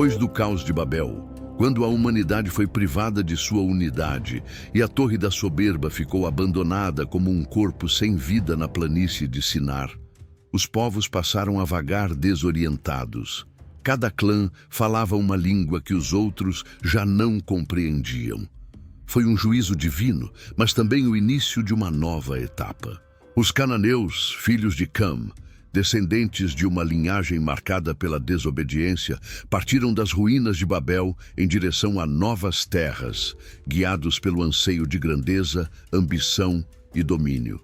Depois do caos de Babel, quando a humanidade foi privada de sua unidade e a Torre da Soberba ficou abandonada como um corpo sem vida na planície de Sinar, os povos passaram a vagar desorientados. Cada clã falava uma língua que os outros já não compreendiam. Foi um juízo divino, mas também o início de uma nova etapa. Os cananeus, filhos de Cam, descendentes de uma linhagem marcada pela desobediência, partiram das ruínas de Babel em direção a novas terras, guiados pelo anseio de grandeza, ambição e domínio.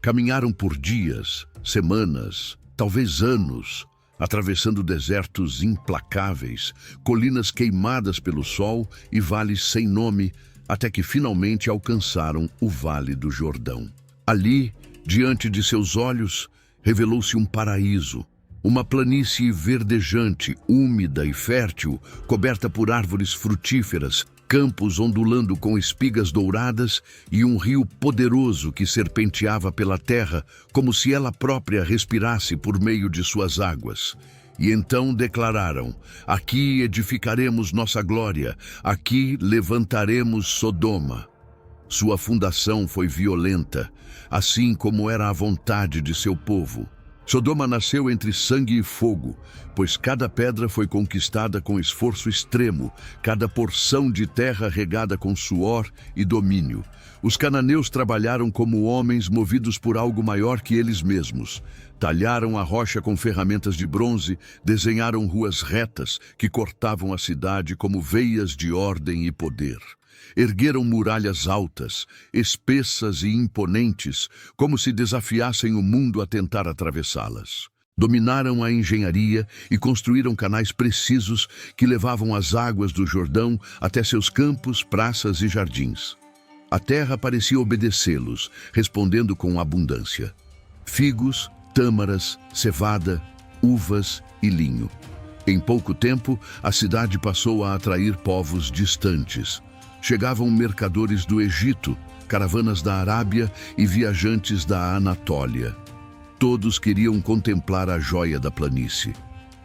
Caminharam por dias, semanas, talvez anos, atravessando desertos implacáveis, colinas queimadas pelo sol e vales sem nome, até que finalmente alcançaram o Vale do Jordão. Ali, diante de seus olhos, revelou-se um paraíso, uma planície verdejante, úmida e fértil, coberta por árvores frutíferas, campos ondulando com espigas douradas e um rio poderoso que serpenteava pela terra como se ela própria respirasse por meio de suas águas. E então declararam: aqui edificaremos nossa glória, aqui levantaremos Sodoma. Sua fundação foi violenta, assim como era a vontade de seu povo. Sodoma nasceu entre sangue e fogo, pois cada pedra foi conquistada com esforço extremo, cada porção de terra regada com suor e domínio. Os cananeus trabalharam como homens movidos por algo maior que eles mesmos. Talharam a rocha com ferramentas de bronze, desenharam ruas retas que cortavam a cidade como veias de ordem e poder. Ergueram muralhas altas, espessas e imponentes, como se desafiassem o mundo a tentar atravessá-las. Dominaram a engenharia e construíram canais precisos que levavam as águas do Jordão até seus campos, praças e jardins. A terra parecia obedecê-los, respondendo com abundância. Figos, tâmaras, cevada, uvas e linho. Em pouco tempo, a cidade passou a atrair povos distantes. Chegavam mercadores do Egito, caravanas da Arábia e viajantes da Anatólia. Todos queriam contemplar a joia da planície.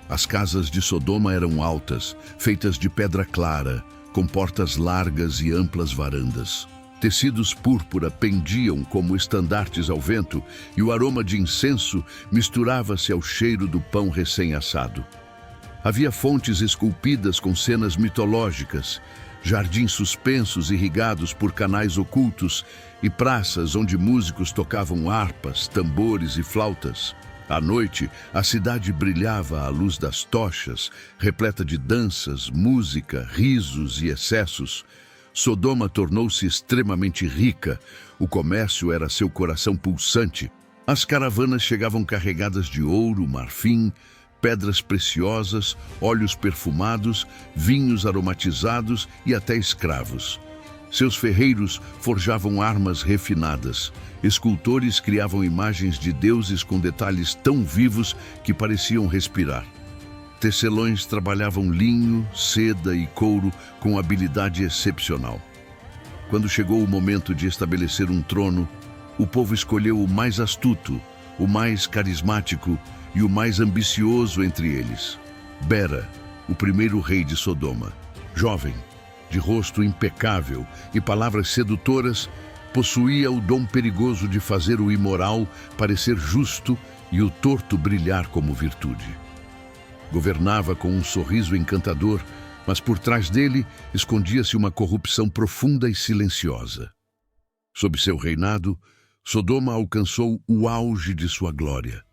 As casas de Sodoma eram altas, feitas de pedra clara, com portas largas e amplas varandas. Tecidos púrpura pendiam como estandartes ao vento e o aroma de incenso misturava-se ao cheiro do pão recém-assado. Havia fontes esculpidas com cenas mitológicas, jardins suspensos irrigados por canais ocultos e praças onde músicos tocavam harpas, tambores e flautas. À noite, a cidade brilhava à luz das tochas, repleta de danças, música, risos e excessos. Sodoma tornou-se extremamente rica, o comércio era seu coração pulsante. As caravanas chegavam carregadas de ouro, marfim, pedras preciosas, óleos perfumados, vinhos aromatizados e até escravos. Seus ferreiros forjavam armas refinadas. Escultores criavam imagens de deuses com detalhes tão vivos que pareciam respirar. Tecelões trabalhavam linho, seda e couro com habilidade excepcional. Quando chegou o momento de estabelecer um trono, o povo escolheu o mais astuto, o mais carismático e o mais ambicioso entre eles. Bera, o primeiro rei de Sodoma. Jovem, de rosto impecável e palavras sedutoras, possuía o dom perigoso de fazer o imoral parecer justo e o torto brilhar como virtude. Governava com um sorriso encantador, mas por trás dele escondia-se uma corrupção profunda e silenciosa. Sob seu reinado, Sodoma alcançou o auge de sua glória.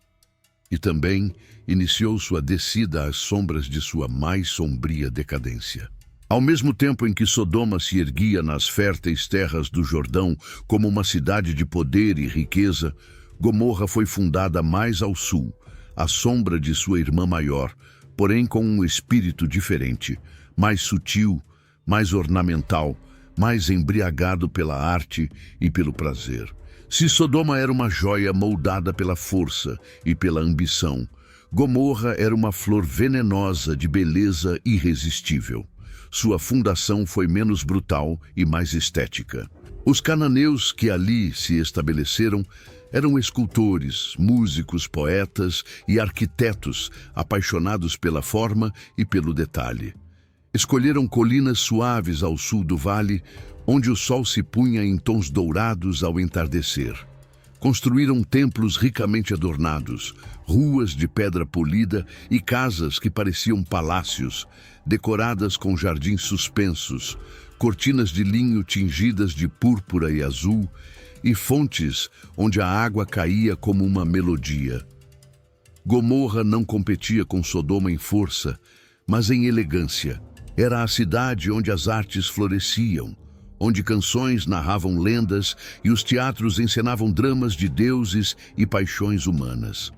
E também iniciou sua descida às sombras de sua mais sombria decadência. Ao mesmo tempo em que Sodoma se erguia nas férteis terras do Jordão como uma cidade de poder e riqueza, Gomorra foi fundada mais ao sul, à sombra de sua irmã maior, porém com um espírito diferente, mais sutil, mais ornamental, mais embriagado pela arte e pelo prazer. Se Sodoma era uma joia moldada pela força e pela ambição, Gomorra era uma flor venenosa de beleza irresistível. Sua fundação foi menos brutal e mais estética. Os cananeus que ali se estabeleceram eram escultores, músicos, poetas e arquitetos apaixonados pela forma e pelo detalhe. Escolheram colinas suaves ao sul do vale, onde o sol se punha em tons dourados ao entardecer. Construíram templos ricamente adornados, ruas de pedra polida e casas que pareciam palácios, decoradas com jardins suspensos, cortinas de linho tingidas de púrpura e azul e fontes onde a água caía como uma melodia. Gomorra não competia com Sodoma em força, mas em elegância. Era a cidade onde as artes floresciam, onde canções narravam lendas e os teatros encenavam dramas de deuses e paixões humanas.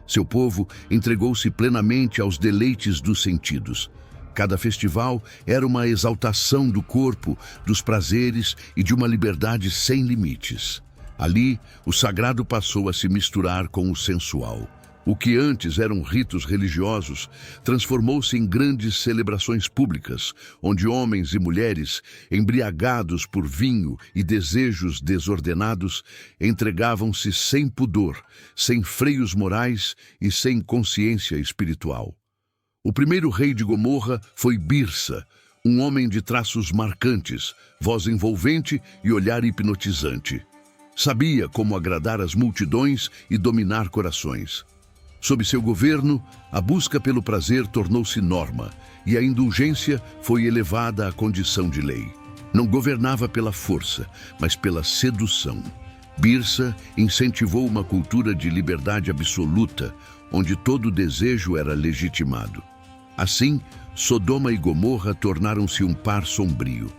Seu povo entregou-se plenamente aos deleites dos sentidos. Cada festival era uma exaltação do corpo, dos prazeres e de uma liberdade sem limites. Ali, o sagrado passou a se misturar com o sensual. O que antes eram ritos religiosos transformou-se em grandes celebrações públicas, onde homens e mulheres, embriagados por vinho e desejos desordenados, entregavam-se sem pudor, sem freios morais e sem consciência espiritual. O primeiro rei de Gomorra foi Birsa, um homem de traços marcantes, voz envolvente e olhar hipnotizante. Sabia como agradar as multidões e dominar corações. Sob seu governo, a busca pelo prazer tornou-se norma e a indulgência foi elevada à condição de lei. Não governava pela força, mas pela sedução. Birsa incentivou uma cultura de liberdade absoluta, onde todo desejo era legitimado. Assim, Sodoma e Gomorra tornaram-se um par sombrio.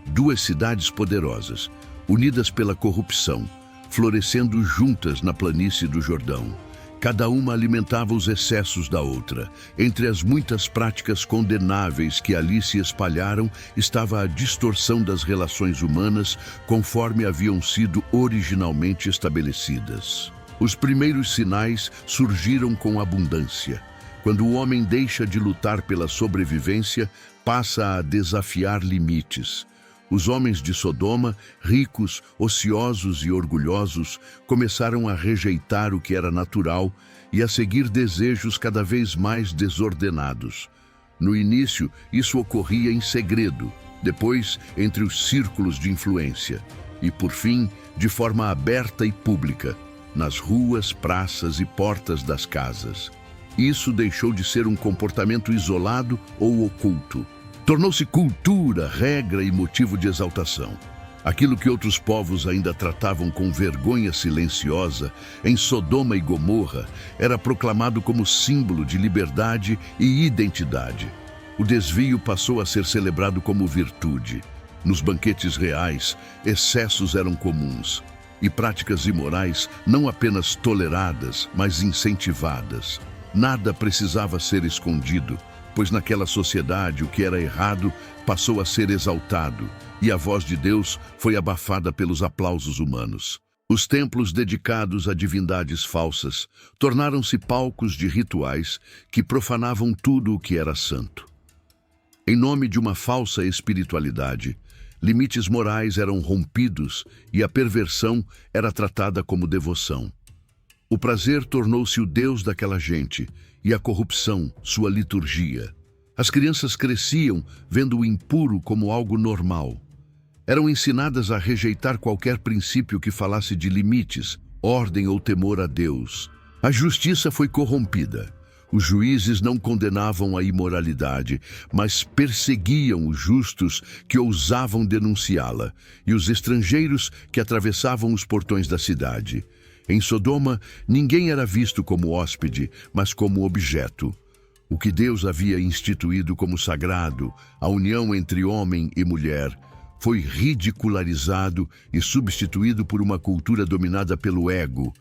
Duas cidades poderosas, unidas pela corrupção, florescendo juntas na planície do Jordão. Cada uma alimentava os excessos da outra. Entre as muitas práticas condenáveis que ali se espalharam estava a distorção das relações humanas conforme haviam sido originalmente estabelecidas. Os primeiros sinais surgiram com abundância. Quando o homem deixa de lutar pela sobrevivência, passa a desafiar limites. Os homens de Sodoma, ricos, ociosos e orgulhosos, começaram a rejeitar o que era natural e a seguir desejos cada vez mais desordenados. No início, isso ocorria em segredo, depois, entre os círculos de influência e, por fim, de forma aberta e pública, nas ruas, praças e portas das casas. Isso deixou de ser um comportamento isolado ou oculto. Tornou-se cultura, regra e motivo de exaltação. Aquilo que outros povos ainda tratavam com vergonha silenciosa, em Sodoma e Gomorra, era proclamado como símbolo de liberdade e identidade. O desvio passou a ser celebrado como virtude. Nos banquetes reais, excessos eram comuns, e práticas imorais não apenas toleradas, mas incentivadas. Nada precisava ser escondido, pois naquela sociedade o que era errado passou a ser exaltado, e a voz de Deus foi abafada pelos aplausos humanos. Os templos dedicados a divindades falsas tornaram-se palcos de rituais que profanavam tudo o que era santo. Em nome de uma falsa espiritualidade, limites morais eram rompidos e a perversão era tratada como devoção. O prazer tornou-se o Deus daquela gente e a corrupção, sua liturgia. As crianças cresciam vendo o impuro como algo normal. Eram ensinadas a rejeitar qualquer princípio que falasse de limites, ordem ou temor a Deus. A justiça foi corrompida. Os juízes não condenavam a imoralidade, mas perseguiam os justos que ousavam denunciá-la e os estrangeiros que atravessavam os portões da cidade. Em Sodoma, ninguém era visto como hóspede, mas como objeto. O que Deus havia instituído como sagrado, a união entre homem e mulher, foi ridicularizado e substituído por uma cultura dominada pelo ego,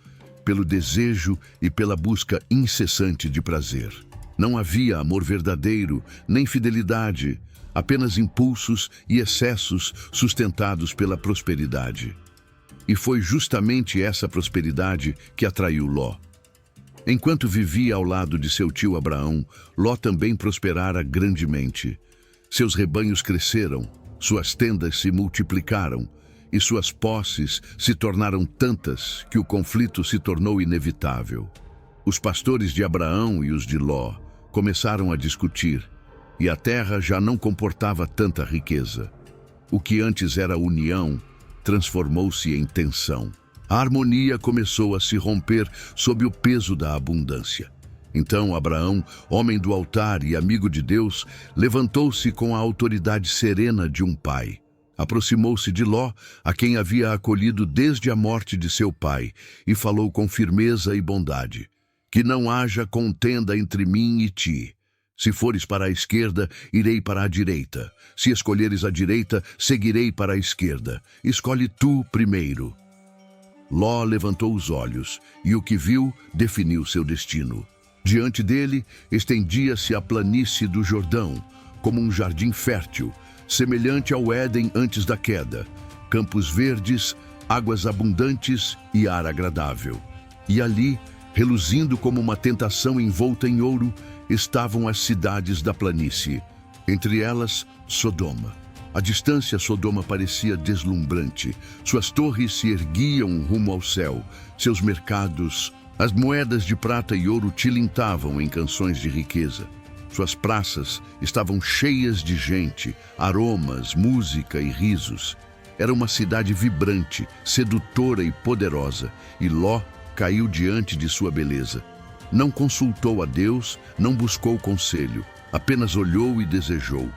pelo desejo e pela busca incessante de prazer. Não havia amor verdadeiro, nem fidelidade, apenas impulsos e excessos sustentados pela prosperidade. E foi justamente essa prosperidade que atraiu Ló. Enquanto vivia ao lado de seu tio Abraão, Ló também prosperara grandemente. Seus rebanhos cresceram, suas tendas se multiplicaram, e suas posses se tornaram tantas que o conflito se tornou inevitável. Os pastores de Abraão e os de Ló começaram a discutir, e a terra já não comportava tanta riqueza. O que antes era união transformou-se em tensão. A harmonia começou a se romper sob o peso da abundância. Então Abraão, homem do altar e amigo de Deus, levantou-se com a autoridade serena de um pai. Aproximou-se de Ló, a quem havia acolhido desde a morte de seu pai, e falou com firmeza e bondade: que não haja contenda entre mim e ti. Se fores para a esquerda, irei para a direita. Se escolheres a direita, seguirei para a esquerda. Escolhe tu primeiro. Ló levantou os olhos, e o que viu definiu seu destino. Diante dele, estendia-se a planície do Jordão, como um jardim fértil, semelhante ao Éden antes da queda. Campos verdes, águas abundantes e ar agradável. E ali, reluzindo como uma tentação envolta em ouro, estavam as cidades da planície, entre elas Sodoma. À distância, Sodoma parecia deslumbrante. Suas torres se erguiam rumo ao céu. Seus mercados, as moedas de prata e ouro tilintavam em canções de riqueza. Suas praças estavam cheias de gente, aromas, música e risos. Era uma cidade vibrante, sedutora e poderosa, e Ló caiu diante de sua beleza. Não consultou a Deus, não buscou conselho, apenas olhou e desejou.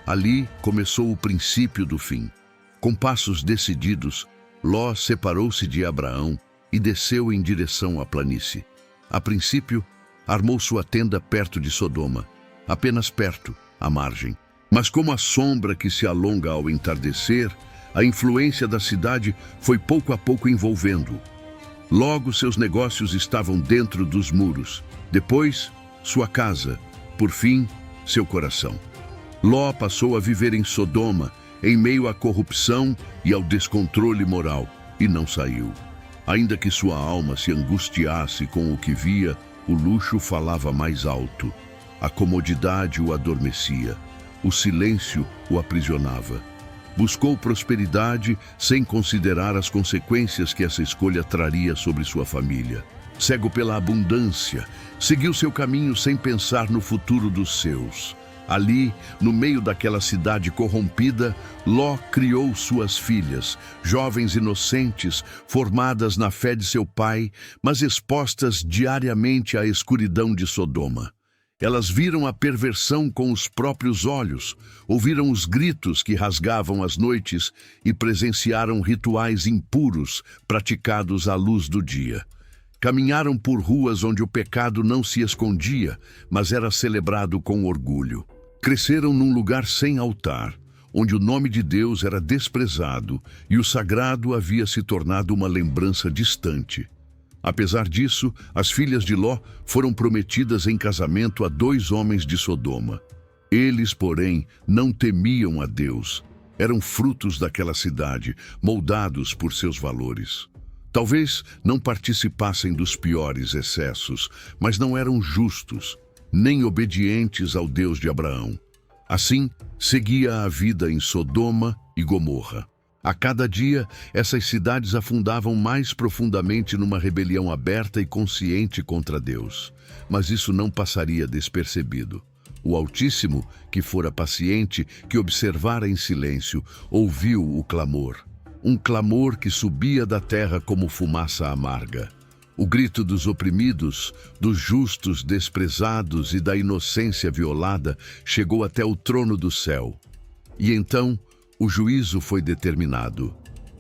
Ali começou o princípio do fim. Com passos decididos, Ló separou-se de Abraão e desceu em direção à planície. A princípio, armou sua tenda perto de Sodoma, apenas perto, à margem. Mas como a sombra que se alonga ao entardecer, a influência da cidade foi pouco a pouco envolvendo-o. Logo seus negócios estavam dentro dos muros, depois sua casa, por fim seu coração. Ló passou a viver em Sodoma, em meio à corrupção e ao descontrole moral, e não saiu. Ainda que sua alma se angustiasse com o que via, o luxo falava mais alto. A comodidade o adormecia, o silêncio o aprisionava. Buscou prosperidade sem considerar as consequências que essa escolha traria sobre sua família. Cego pela abundância, seguiu seu caminho sem pensar no futuro dos seus. Ali, no meio daquela cidade corrompida, Ló criou suas filhas, jovens inocentes, formadas na fé de seu pai, mas expostas diariamente à escuridão de Sodoma. Elas viram a perversão com os próprios olhos, ouviram os gritos que rasgavam as noites e presenciaram rituais impuros praticados à luz do dia. Caminharam por ruas onde o pecado não se escondia, mas era celebrado com orgulho. Cresceram num lugar sem altar, onde o nome de Deus era desprezado e o sagrado havia se tornado uma lembrança distante. Apesar disso, as filhas de Ló foram prometidas em casamento a 2 homens de Sodoma. Eles, porém, não temiam a Deus. Eram frutos daquela cidade, moldados por seus valores. Talvez não participassem dos piores excessos, mas não eram justos, nem obedientes ao Deus de Abraão. Assim, seguia a vida em Sodoma e Gomorra. A cada dia, essas cidades afundavam mais profundamente numa rebelião aberta e consciente contra Deus. Mas isso não passaria despercebido. O Altíssimo, que fora paciente, que observara em silêncio, ouviu o clamor. Um clamor que subia da terra como fumaça amarga. O grito dos oprimidos, dos justos desprezados e da inocência violada chegou até o trono do céu. E então, o juízo foi determinado.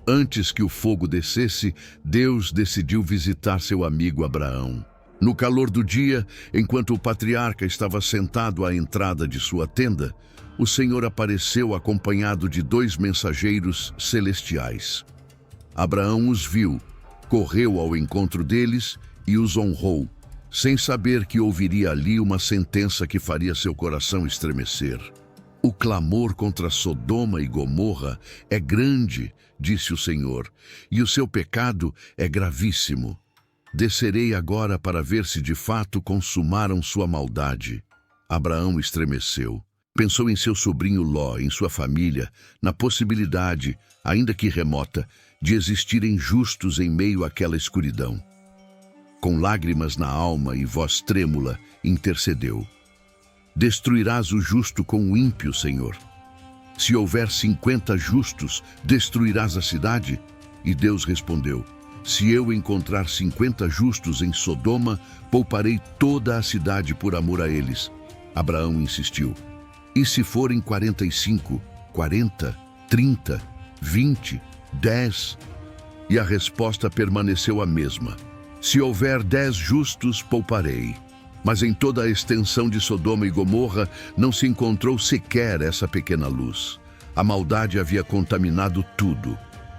Antes que o fogo descesse, Deus decidiu visitar seu amigo Abraão. No calor do dia, enquanto o patriarca estava sentado à entrada de sua tenda, o Senhor apareceu acompanhado de 2 mensageiros celestiais. Abraão os viu, correu ao encontro deles e os honrou, sem saber que ouviria ali uma sentença que faria seu coração estremecer. O clamor contra Sodoma e Gomorra é grande, disse o Senhor, e o seu pecado é gravíssimo. Descerei agora para ver se de fato consumaram sua maldade. Abraão estremeceu. Pensou em seu sobrinho Ló, em sua família, na possibilidade, ainda que remota, de existirem justos em meio àquela escuridão. Com lágrimas na alma e voz trêmula, intercedeu: destruirás o justo com o ímpio, Senhor. Se houver 50 justos, destruirás a cidade? E Deus respondeu: se eu encontrar 50 justos em Sodoma, pouparei toda a cidade por amor a eles. Abraão insistiu: e se forem 45, 40, 30, 20, 10? E a resposta permaneceu a mesma: se houver 10 justos, pouparei. Mas em toda a extensão de Sodoma e Gomorra não se encontrou sequer essa pequena luz. A maldade havia contaminado tudo.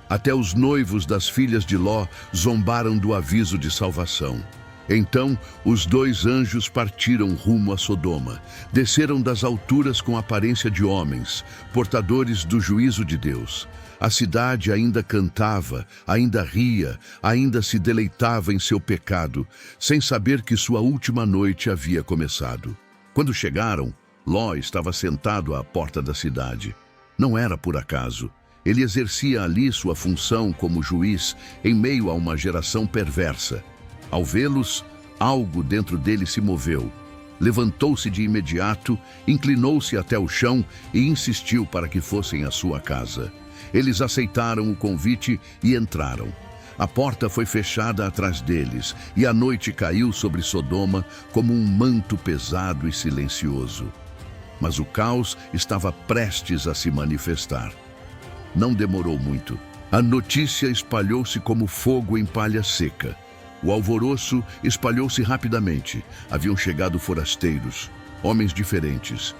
Até os noivos das filhas de Ló zombaram do aviso de salvação. Então, os 2 anjos partiram rumo a Sodoma. Desceram das alturas com aparência de homens, portadores do juízo de Deus. A cidade ainda cantava, ainda ria, ainda se deleitava em seu pecado, sem saber que sua última noite havia começado. Quando chegaram, Ló estava sentado à porta da cidade. Não era por acaso. Ele exercia ali sua função como juiz em meio a uma geração perversa. Ao vê-los, algo dentro dele se moveu. Levantou-se de imediato, inclinou-se até o chão e insistiu para que fossem à sua casa. Eles aceitaram o convite e entraram. A porta foi fechada atrás deles e a noite caiu sobre Sodoma como um manto pesado e silencioso. Mas o caos estava prestes a se manifestar. Não demorou muito. A notícia espalhou-se como fogo em palha seca. O alvoroço espalhou-se rapidamente. Haviam chegado forasteiros, homens diferentes.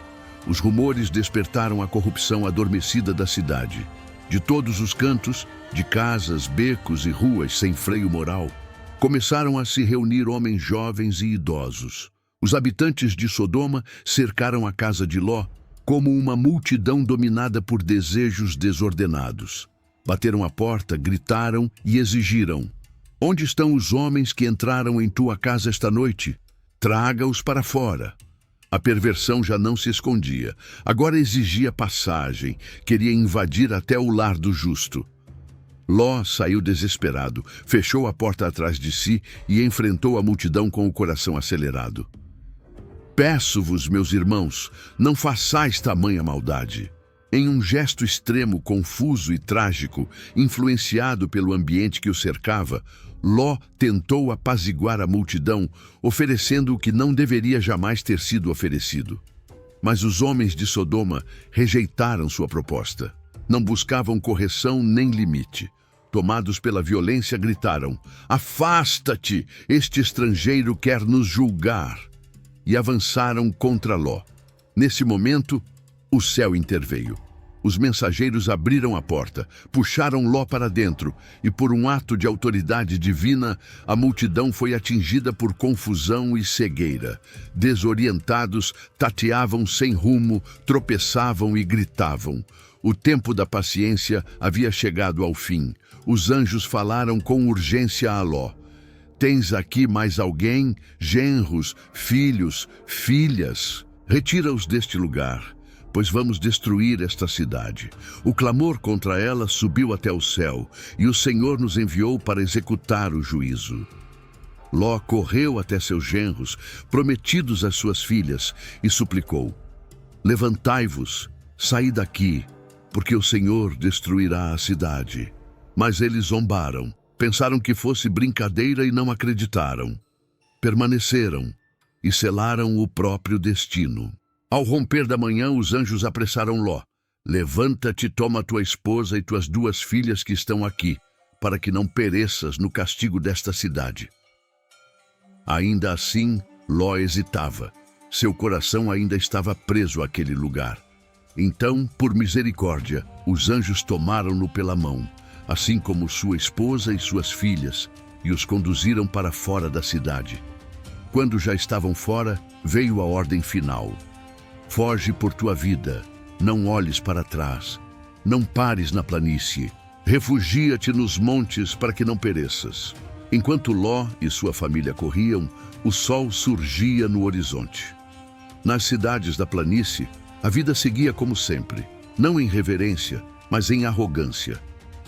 Os rumores despertaram a corrupção adormecida da cidade. De todos os cantos, de casas, becos e ruas sem freio moral, começaram a se reunir homens jovens e idosos. Os habitantes de Sodoma cercaram a casa de Ló como uma multidão dominada por desejos desordenados. Bateram à porta, gritaram e exigiram: onde estão os homens que entraram em tua casa esta noite? Traga-os para fora. A perversão já não se escondia. Agora exigia passagem, queria invadir até o lar do justo. Ló saiu desesperado, fechou a porta atrás de si e enfrentou a multidão com o coração acelerado. Peço-vos, meus irmãos, não façais tamanha maldade. Em um gesto extremo, confuso e trágico, influenciado pelo ambiente que o cercava, Ló tentou apaziguar a multidão, oferecendo o que não deveria jamais ter sido oferecido. Mas os homens de Sodoma rejeitaram sua proposta. Não buscavam correção nem limite. Tomados pela violência, gritaram: afasta-te, este estrangeiro quer nos julgar. E avançaram contra Ló. Nesse momento, o céu interveio. Os mensageiros abriram a porta, puxaram Ló para dentro e, por um ato de autoridade divina, a multidão foi atingida por confusão e cegueira. Desorientados, tateavam sem rumo, tropeçavam e gritavam. O tempo da paciência havia chegado ao fim. Os anjos falaram com urgência a Ló: tens aqui mais alguém, genros, filhos, filhas? Retira-os deste lugar, pois vamos destruir esta cidade. O clamor contra ela subiu até o céu, e o Senhor nos enviou para executar o juízo. Ló correu até seus genros, prometidos às suas filhas, e suplicou: levantai-vos, saí daqui, porque o Senhor destruirá a cidade. Mas eles zombaram, pensaram que fosse brincadeira e não acreditaram. Permaneceram e selaram o próprio destino. Ao romper da manhã, os anjos apressaram Ló: levanta-te, toma tua esposa e tuas 2 filhas que estão aqui, para que não pereças no castigo desta cidade. Ainda assim, Ló hesitava. Seu coração ainda estava preso àquele lugar. Então, por misericórdia, os anjos tomaram-no pela mão, assim como sua esposa e suas filhas, e os conduziram para fora da cidade. Quando já estavam fora, veio a ordem final: foge por tua vida, não olhes para trás, não pares na planície, refugia-te nos montes para que não pereças. Enquanto Ló e sua família corriam, o sol surgia no horizonte. Nas cidades da planície, A vida seguia como sempre, não em reverência, mas em arrogância.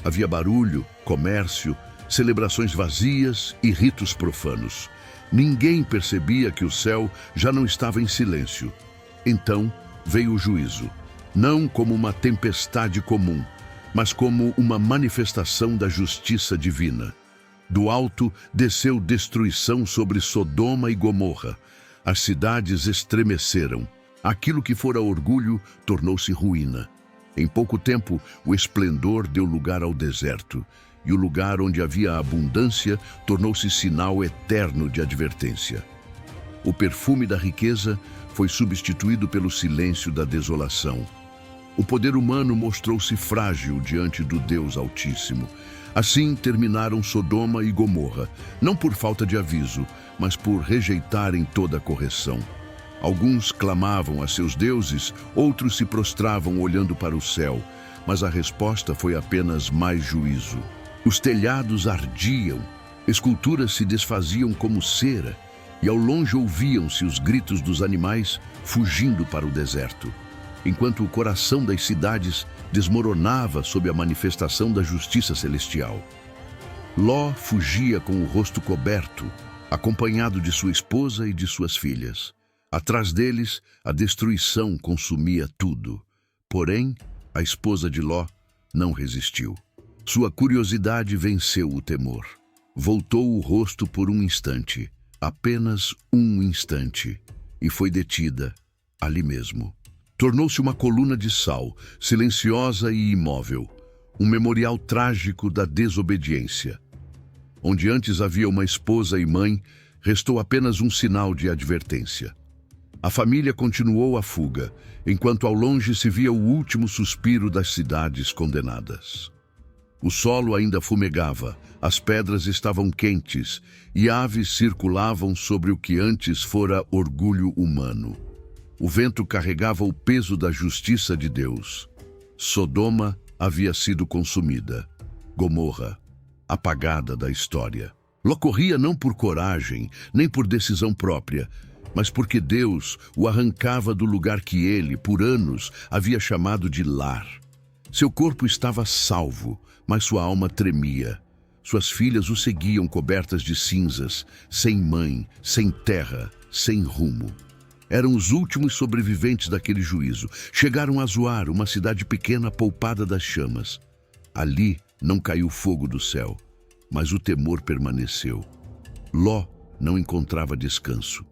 Havia barulho, comércio, celebrações vazias e ritos profanos. Ninguém percebia que o céu já não estava em silêncio. Então veio o juízo, não como uma tempestade comum, mas como uma manifestação da justiça divina. Do alto desceu destruição sobre Sodoma e Gomorra. As cidades estremeceram. Aquilo que fora orgulho tornou-se ruína. Em pouco tempo, o esplendor deu lugar ao deserto, e o lugar onde havia abundância tornou-se sinal eterno de advertência. O perfume da riqueza foi substituído pelo silêncio da desolação. O poder humano mostrou-se frágil diante do Deus Altíssimo. Assim terminaram Sodoma e Gomorra, não por falta de aviso, mas por rejeitarem toda a correção. Alguns clamavam a seus deuses, outros se prostravam olhando para o céu, mas a resposta foi apenas mais juízo. Os telhados ardiam, esculturas se desfaziam como cera, e ao longe ouviam-se os gritos dos animais fugindo para o deserto, enquanto o coração das cidades desmoronava sob a manifestação da justiça celestial. Ló fugia com o rosto coberto, acompanhado de sua esposa e de suas filhas. Atrás deles, a destruição consumia tudo. Porém, a esposa de Ló não resistiu. Sua curiosidade venceu o temor. Voltou o rosto por um instante, apenas um instante, e foi detida ali mesmo. Tornou-se uma coluna de sal, silenciosa e imóvel, um memorial trágico da desobediência. Onde antes havia uma esposa e mãe, restou apenas um sinal de advertência. A família continuou a fuga, enquanto ao longe se via o último suspiro das cidades condenadas. O solo ainda fumegava, as pedras estavam quentes e aves circulavam sobre o que antes fora orgulho humano. O vento carregava o peso da justiça de Deus. Sodoma havia sido consumida. Gomorra, apagada da história. Ló corria não por coragem, nem por decisão própria, mas porque Deus o arrancava do lugar que ele, por anos, havia chamado de lar. Seu corpo estava salvo, mas sua alma tremia. Suas filhas o seguiam cobertas de cinzas, sem mãe, sem terra, sem rumo. Eram os últimos sobreviventes daquele juízo. Chegaram a Zoar, uma cidade pequena poupada das chamas. Ali não caiu fogo do céu, mas o temor permaneceu. Ló não encontrava descanso.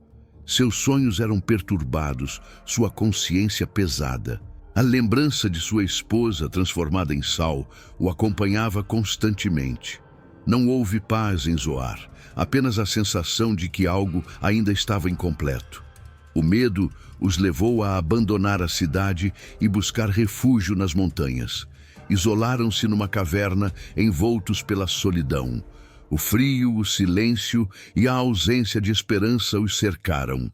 Seus sonhos eram perturbados, sua consciência pesada. A lembrança de sua esposa, transformada em sal, o acompanhava constantemente. Não houve paz em Zoar, apenas a sensação de que algo ainda estava incompleto. O medo os levou a abandonar a cidade e buscar refúgio nas montanhas. Isolaram-se numa caverna, envoltos pela solidão. O frio, o silêncio e a ausência de esperança os cercaram.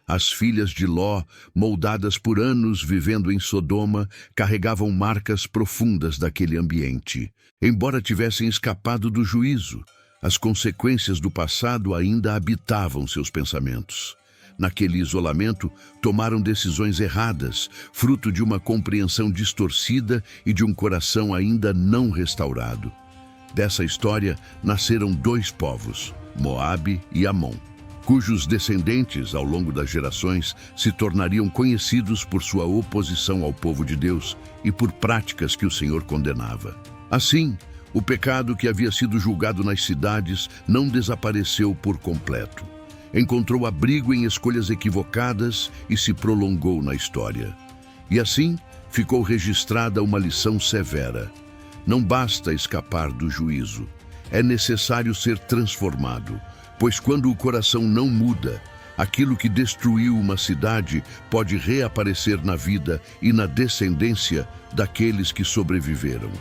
As filhas de Ló, moldadas por anos vivendo em Sodoma, carregavam marcas profundas daquele ambiente. Embora tivessem escapado do juízo, as consequências do passado ainda habitavam seus pensamentos. Naquele isolamento, tomaram decisões erradas, fruto de uma compreensão distorcida e de um coração ainda não restaurado. Dessa história nasceram dois povos, Moabe e Amon, cujos descendentes, ao longo das gerações, se tornariam conhecidos por sua oposição ao povo de Deus e por práticas que o Senhor condenava. Assim, o pecado que havia sido julgado nas cidades não desapareceu por completo. Encontrou abrigo em escolhas equivocadas e se prolongou na história. E assim, ficou registrada uma lição severa. Não basta escapar do juízo, é necessário ser transformado, pois quando o coração não muda, aquilo que destruiu uma cidade pode reaparecer na vida e na descendência daqueles que sobreviveram.